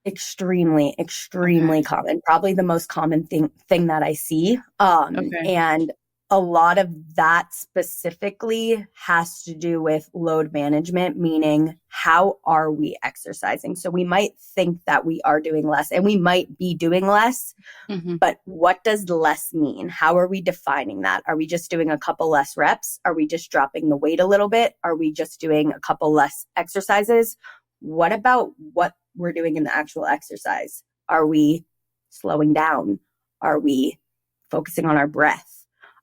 B: Extremely, extremely common. Probably the most common thing that I see. And a lot of that specifically has to do with load management, meaning how are we exercising? So we might think that we are doing less and we might be doing less, but what does less mean? How are we defining that? Are we just doing a couple less reps? Are we just dropping the weight a little bit? Are we just doing a couple less exercises? What about what we're doing in the actual exercise? Are we slowing down? Are we focusing on our breath?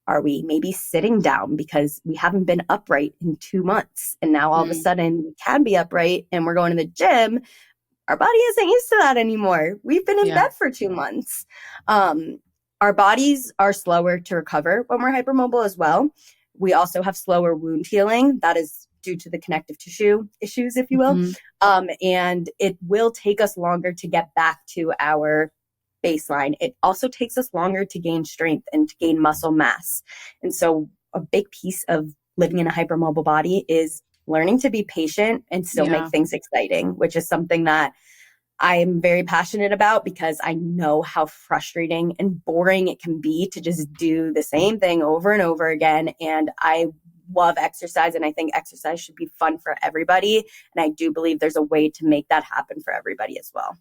B: Are we maybe sitting down because we haven't been upright in 2 months? And now all of a sudden we can be upright and we're going to the gym. Our body isn't used to that anymore. We've been in bed for 2 months. Our bodies are slower to recover when we're hypermobile as well. We also have slower wound healing. That is due to the connective tissue issues, if you will. And it will take us longer to get back to our baseline. It also takes us longer to gain strength and to gain muscle mass. And so a big piece of living in a hypermobile body is learning to be patient and still make things exciting, which is something that I am very passionate about because I know how frustrating and boring it can be to just do the same thing over and over again. And I love exercise, and I think exercise should be fun for everybody. And I do believe there's a way to make that happen for everybody as well.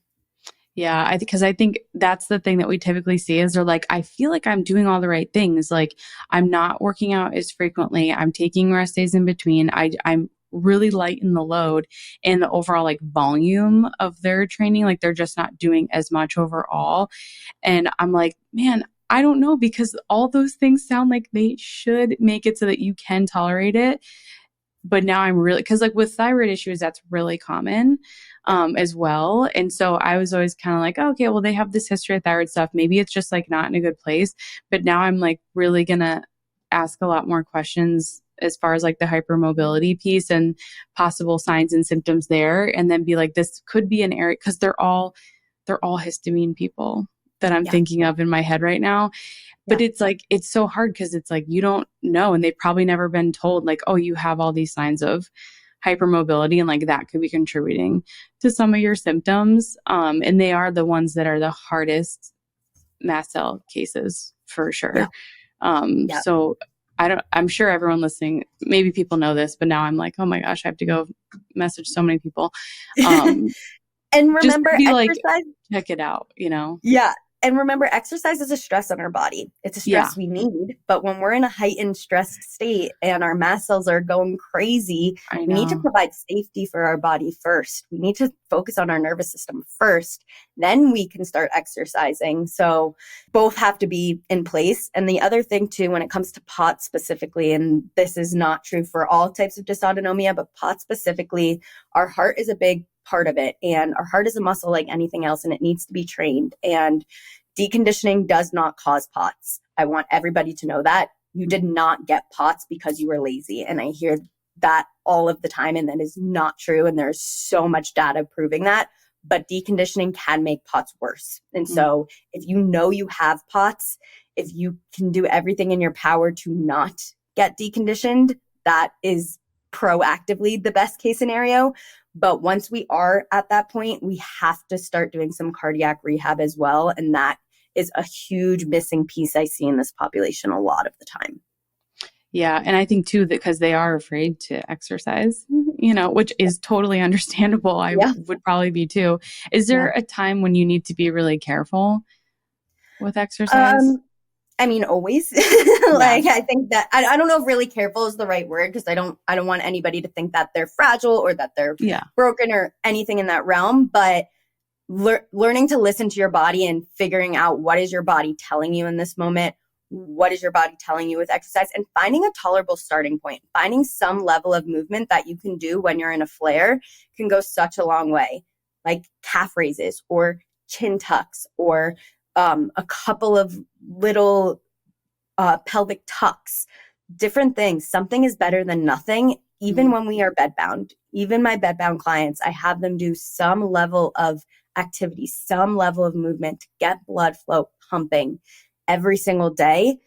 A: Yeah, because I think that's the thing that we typically see is they're like, I feel like I'm doing all the right things. Like I'm not working out as frequently. I'm taking rest days in between. I'm really light in the load and the overall like volume of their training. Like they're just not doing as much overall. And I'm like, man, I don't know, because all those things sound like they should make it so that you can tolerate it. But now I'm really, because like with thyroid issues, that's really common as well. And so I was always kind of like, oh, okay, well, they have this history of thyroid stuff. Maybe it's just like not in a good place. But now I'm like really going to ask a lot more questions as far as like the hypermobility piece and possible signs and symptoms there. And then be like, this could be an area, because they're all histamine people that I'm thinking of in my head right now. But it's like, it's so hard because it's like, you don't know. And they've probably never been told like, oh, you have all these signs of hypermobility and like that could be contributing to some of your symptoms. And they are the ones that are the hardest mast cell cases for sure. So I'm sure everyone listening, maybe people know this, but now I'm like, oh my gosh, I have to go message so many people.
B: And remember,
A: just be
B: exercise,
A: like, check it out, you know?
B: Yeah. And remember, exercise is a stress on our body. It's a stress we need. But when we're in a heightened stressed state and our mast cells are going crazy, we need to provide safety for our body first. We need to focus on our nervous system first. Then we can start exercising. So both have to be in place. And the other thing too, when it comes to POTS specifically, and this is not true for all types of dysautonomia, but POTS specifically, our heart is a big part of it. And our heart is a muscle like anything else, and it needs to be trained. And deconditioning does not cause POTS. I want everybody to know that. You did not get POTS because you were lazy. And I hear that all of the time, and that is not true. And there's so much data proving that. But deconditioning can make POTS worse. And so if you know you have POTS, if you can do everything in your power to not get deconditioned, that is proactively the best case scenario. But once we are at that point, we have to start doing some cardiac rehab as well. And that is a huge missing piece I see in this population a lot of the time.
A: Yeah. And I think too, that because they are afraid to exercise, which is totally understandable. I
B: Yeah.
A: would probably be too. Is there a time when you need to be really careful with exercise?
B: I mean, always. Like, I think that I don't know if really careful is the right word, because I don't want anybody to think that they're fragile or that they're broken or anything in that realm. But learning to listen to your body and figuring out what is your body telling you in this moment, what is your body telling you with exercise, and finding a tolerable starting point, finding some level of movement that you can do when you're in a flare can go such a long way, like calf raises or chin tucks or a couple of little pelvic tucks, different things. Something is better than nothing. Even when we are bedbound, even my bedbound clients, I have them do some level of activity, some level of movement to get blood flow pumping every single day.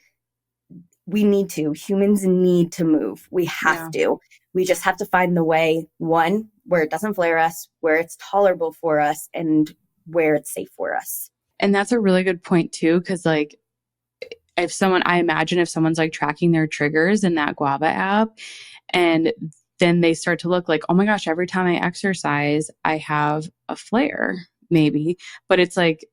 B: We need to. Humans need to move. We have to. We just have to find the way, one, where it doesn't flare us, where it's tolerable for us, and where it's safe for us.
A: And that's a really good point too, because like I imagine if someone's like tracking their triggers in that Guava app, and then they start to look like, oh my gosh, every time I exercise, I have a flare maybe, but it's like,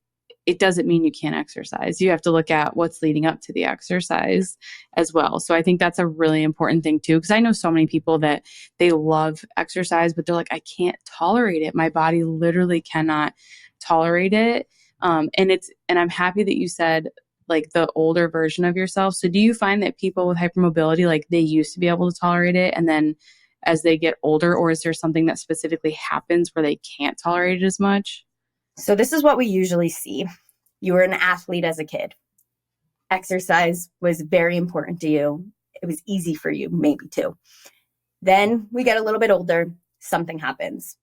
A: it doesn't mean you can't exercise. You have to look at what's leading up to the exercise as well. So I think that's a really important thing too, because I know so many people that they love exercise, but they're like, I can't tolerate it. My body literally cannot tolerate it. And I'm happy that you said like the older version of yourself. So do you find that people with hypermobility, like they used to be able to tolerate it, and then as they get older, or is there something that specifically happens where they can't tolerate it as much?
B: So this is what we usually see. You were an athlete as a kid. Exercise was very important to you. It was easy for you, maybe too. Then we get a little bit older. Something happens.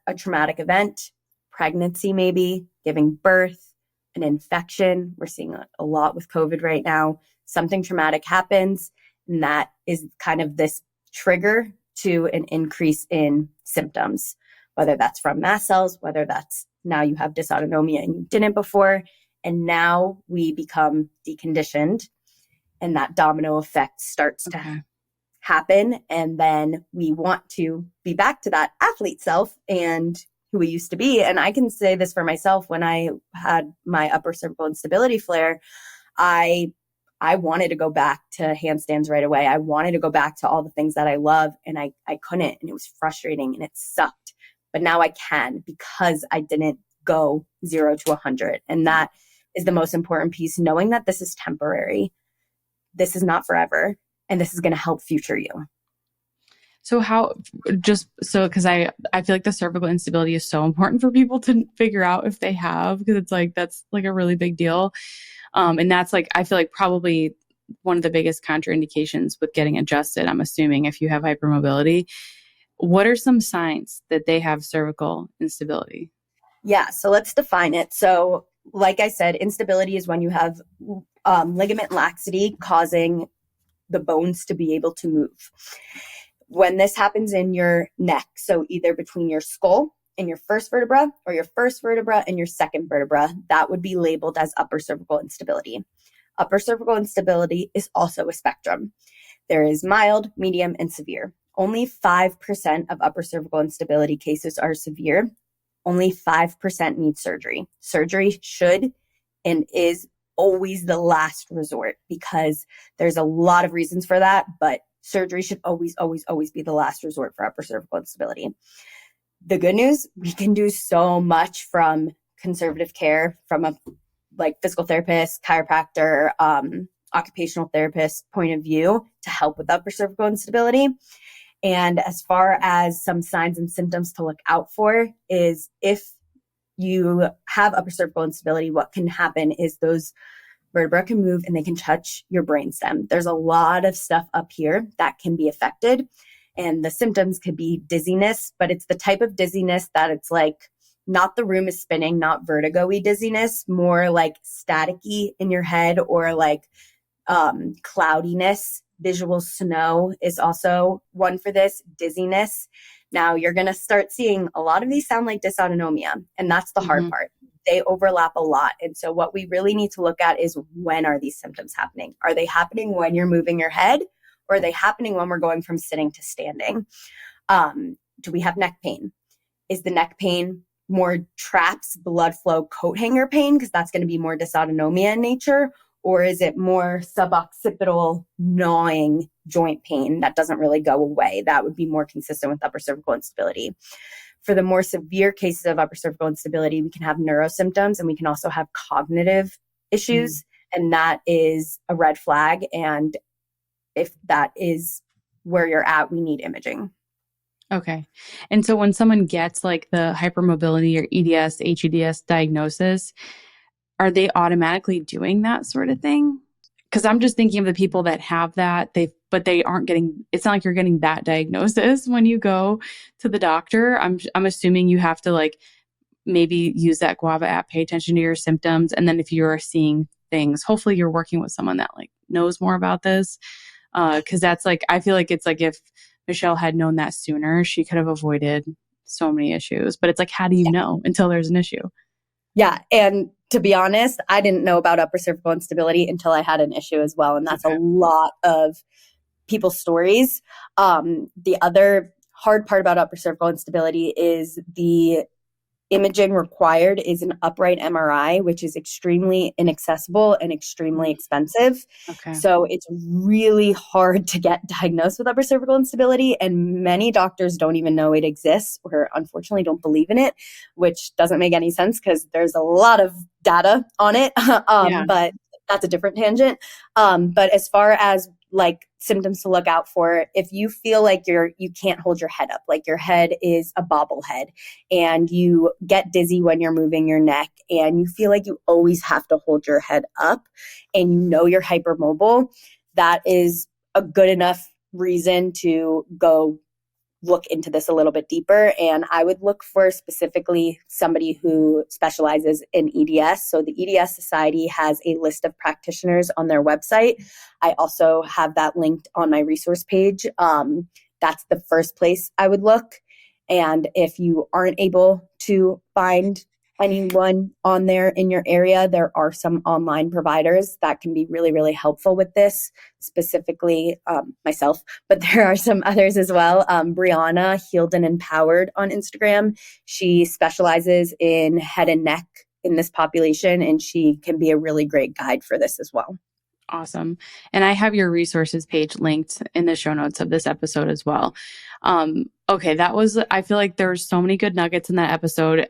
B: A traumatic event, pregnancy maybe, giving birth, an infection. We're seeing a lot with COVID right now. Something traumatic happens, and that is kind of this trigger to an increase in symptoms, whether that's from mast cells, whether that's now you have dysautonomia and you didn't before, and now we become deconditioned, and that domino effect starts to happen. And then we want to be back to that athlete self and who we used to be. And I can say this for myself. When I had my upper cervical instability flare, I wanted to go back to handstands right away. I wanted to go back to all the things that I love, and I couldn't, and it was frustrating and it sucked. But now I can, because I didn't go 0 to 100. And that is the most important piece, knowing that this is temporary. This is not forever, and this is going to help future you.
A: So because I feel like the cervical instability is so important for people to figure out if they have, because it's like, that's like a really big deal. And that's like, I feel like probably one of the biggest contraindications with getting adjusted, I'm assuming, if you have hypermobility. What are some signs that they have cervical instability?
B: Yeah, so let's define it. So like I said, instability is when you have ligament laxity causing the bones to be able to move. When this happens in your neck, so either between your skull and your first vertebra, or your first vertebra and your second vertebra, that would be labeled as upper cervical instability. Upper cervical instability is also a spectrum. There is mild, medium, and severe. Only 5% of upper cervical instability cases are severe. Only 5% need surgery. Surgery should and is always the last resort, because there's a lot of reasons for that, but surgery should always, always, always be the last resort for upper cervical instability. The good news, we can do so much from conservative care, from a physical therapist, chiropractor, occupational therapist point of view, to help with upper cervical instability. And as far as some signs and symptoms to look out for is, if you have upper cervical instability, what can happen is those vertebrae can move and they can touch your brainstem. There's a lot of stuff up here that can be affected. And the symptoms could be dizziness, but it's the type of dizziness that it's like, not the room is spinning, not vertigo-y dizziness, more like staticky in your head, or like cloudiness. Visual snow is also one for this. Dizziness. Now you're going to start seeing a lot of these sound like dysautonomia, and that's the hard part. they overlap a lot. And so what we really need to look at is, when are these symptoms happening? Are they happening when you're moving your head, or are they happening when we're going from sitting to standing? Do we have neck pain? Is the neck pain more traps, blood flow, coat hanger pain? Because that's going to be more dysautonomia in nature. Or is it more suboccipital gnawing joint pain that doesn't really go away? That would be more consistent with upper cervical instability. For the more severe cases of upper cervical instability, we can have neurosymptoms, and we can also have cognitive issues. And that is a red flag. And if that is where you're at, we need imaging.
A: Okay. And so when someone gets like the hypermobility or EDS, hEDS diagnosis, are they automatically doing that sort of thing? Because I'm just thinking of the people that have that, but they aren't getting, it's not like you're getting that diagnosis when you go to the doctor. I'm assuming you have to like maybe use that Guava app, pay attention to your symptoms. And then if you're seeing things, hopefully you're working with someone that like knows more about this. Because that's like, I feel like it's like if Michelle had known that sooner, she could have avoided so many issues. But it's like, how do you know until there's an issue?
B: Yeah. And to be honest, I didn't know about upper cervical instability until I had an issue as well. And that's a lot of people's stories. The other hard part about upper cervical instability is the imaging required is an upright MRI, which is extremely inaccessible and extremely expensive.
A: Okay.
B: So it's really hard to get diagnosed with upper cervical instability. And many doctors don't even know it exists, or unfortunately don't believe in it, which doesn't make any sense because there's a lot of data on it. But that's a different tangent. But as far as like symptoms to look out for, if you feel like you can't hold your head up, like your head is a bobblehead, and you get dizzy when you're moving your neck, and you feel like you always have to hold your head up, and you know you're hypermobile, that is a good enough reason to go look into this a little bit deeper. And I would look for specifically somebody who specializes in EDS. So the EDS Society has a list of practitioners on their website. I also have that linked on my resource page. That's the first place I would look. And if you aren't able to find anyone on there in your area, there are some online providers that can be really, really helpful with this, specifically myself, but there are some others as well. Brianna, Healed and Empowered on Instagram. She specializes in head and neck in this population, and she can be a really great guide for this as well.
A: Awesome. And I have your resources page linked in the show notes of this episode as well. Okay, I feel like there's so many good nuggets in that episode.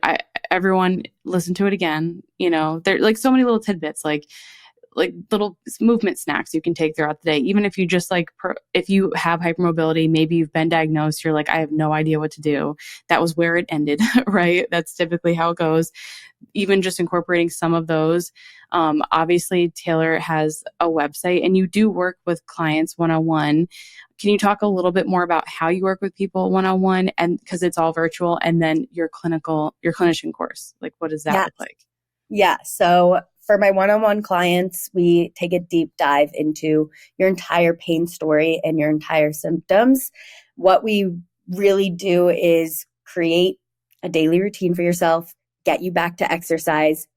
A: Everyone listen to it again. You know, there like so many little tidbits, like little movement snacks you can take throughout the day. Even if you just like, if you have hypermobility, maybe you've been diagnosed, you're like, I have no idea what to do. That was where it ended, right? That's typically how it goes. Even just incorporating some of those. Obviously, Taylor has a website, and you do work with clients one-on-one. Can you talk a little bit more about how you work with people one-on-one, and because it's all virtual, and then your clinician course? Like, what does that look like?
B: Yeah. So for my one-on-one clients, we take a deep dive into your entire pain story and your entire symptoms. What we really do is create a daily routine for yourself, get you back to exercise,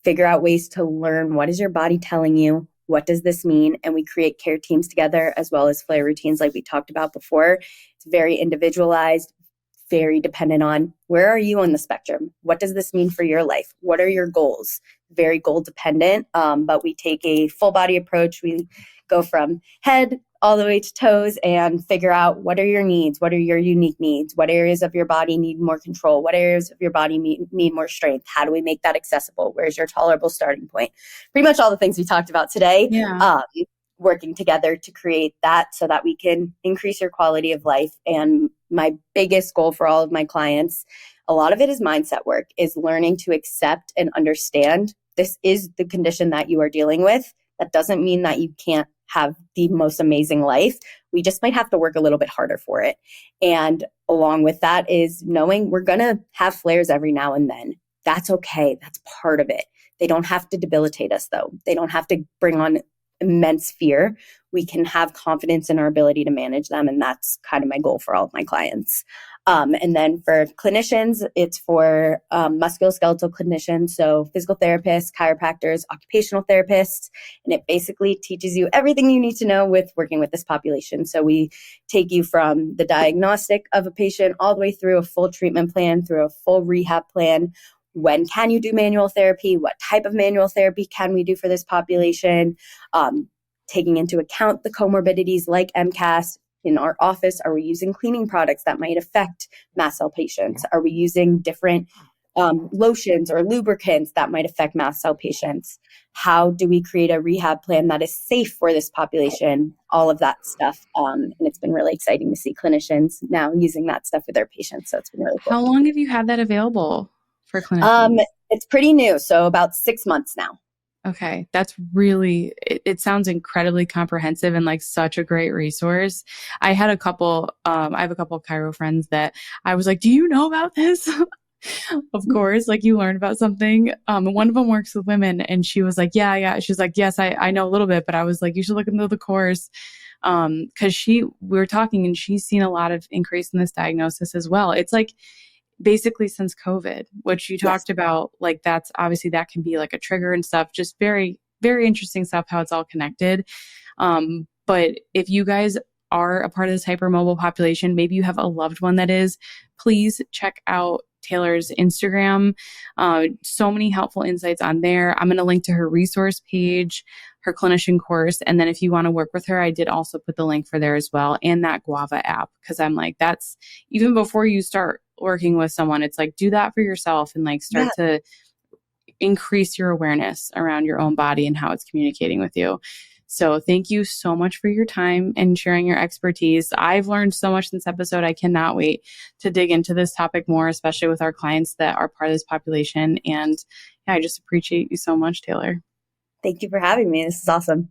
B: figure out ways to learn what is your body telling you, what does this mean, and we create care teams together as well as flare routines like we talked about before. It's very individualized, very dependent on where are you on the spectrum? What does this mean for your life? What are your goals? Very goal dependent, but we take a full body approach. We go from head all the way to toes and figure out what are your needs? What are your unique needs? What areas of your body need more control? What areas of your body need more strength? How do we make that accessible? Where's your tolerable starting point? Pretty much all the things we talked about today.
A: Yeah.
B: Working together to create that so that we can increase your quality of life. And my biggest goal for all of my clients, a lot of it is mindset work, is learning to accept and understand this is the condition that you are dealing with. That doesn't mean that you can't have the most amazing life. We just might have to work a little bit harder for it. And along with that is knowing we're going to have flares every now and then. That's okay. That's part of it. They don't have to debilitate us though. They don't have to bring on immense fear. We can have confidence in our ability to manage them. And that's kind of my goal for all of my clients. And then for clinicians, it's for musculoskeletal clinicians, so physical therapists, chiropractors, occupational therapists, and it basically teaches you everything you need to know with working with this population. So we take you from the diagnostic of a patient all the way through a full treatment plan, through a full rehab plan. When can you do manual therapy? What type of manual therapy can we do for this population? Taking into account the comorbidities like MCAS. In our office, are we using cleaning products that might affect mast cell patients? Are we using different lotions or lubricants that might affect mast cell patients? How do we create a rehab plan that is safe for this population? All of that stuff. And it's been really exciting to see clinicians now using that stuff with their patients. So it's been really cool.
A: How long have you had that available for clinicians?
B: It's pretty new. So about 6 months now.
A: Okay. That's really, it sounds incredibly comprehensive and like such a great resource. I have a couple chiro friends that I was like, do you know about this? Of course, like you learn about something. One of them works with women and she was like, yeah. She's like, yes, I know a little bit, but I was like, you should look into the course. Cause we were talking and she's seen a lot of increase in this diagnosis as well. It's like, basically since COVID, which you talked about, like that's obviously that can be like a trigger and stuff, just very, very interesting stuff, how it's all connected. But if you guys are a part of this hypermobile population, maybe you have a loved one that is, please check out Taylor's Instagram. So many helpful insights on there. I'm going to link to her resource page, her clinician course. And then if you want to work with her, I did also put the link for there as well. And that Guava app. Cause I'm like, that's even before you start working with someone, it's like, do that for yourself and like start to increase your awareness around your own body and how it's communicating with you. So thank you so much for your time and sharing your expertise. I've learned so much in this episode. I cannot wait to dig into this topic more, especially with our clients that are part of this population. And I just appreciate you so much, Taylor.
B: Thank you for having me. This is awesome.